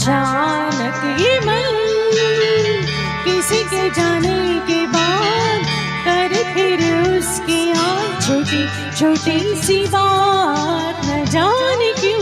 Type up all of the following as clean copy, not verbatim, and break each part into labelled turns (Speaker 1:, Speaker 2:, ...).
Speaker 1: अचानक ये मन किसी के जाने के बाद कर फिर उसकी आँख छोटी छोटी सी बात न जाने क्यों।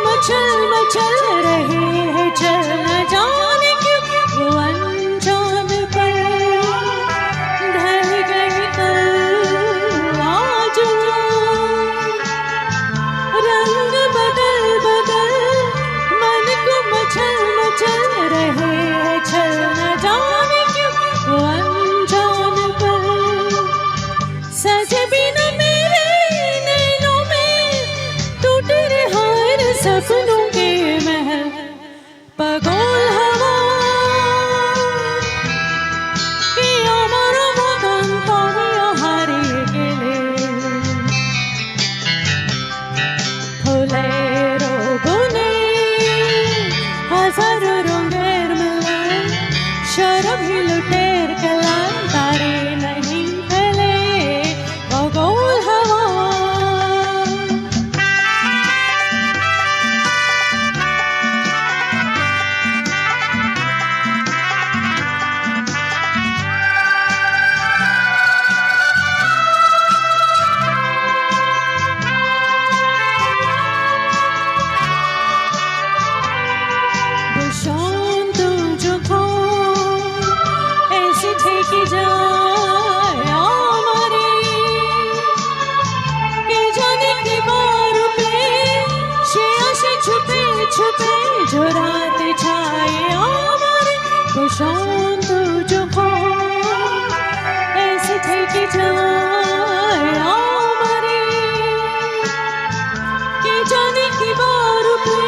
Speaker 1: मचल मचल रहे हैं चल न जाने क्यों वो अनजान पर ढल गए कल आज रंग बदल बदल मन को मचल मचल रहे हैं चल न जाने क्यों वो अनजान पर सजे बिना मेरे नैनों में टूट रहा सपनों के महल पगोल हवा कि আমার মতন তুমিও হারিয়ে গেলে ফুলের গুনে হাজারো রঙের মেলা শরবি লুটের কলাম তারে नहीं ফেলে পগোল हवा। छुपे जो रात छाए आमारे बसंत যখন ऐसे থেকে যায় आमारे के जाने की बार पे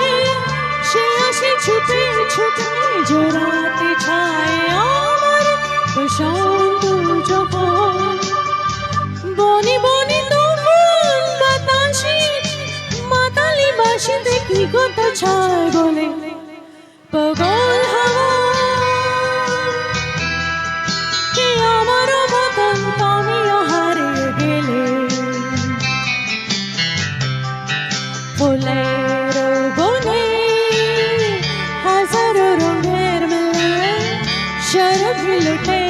Speaker 1: সে আসে छुपे छुपे जो रात छाए आमारे बसंत যখন বনি বনি তখন বাতাসে মাতালি বাঁশিতে কি কথা ছায় বলে পগল হাওয়া কি আমার মতন তুমিও হারিয়ে গেলে ফুলের বনে হাজারো রঙের মেলা শরবি লুটে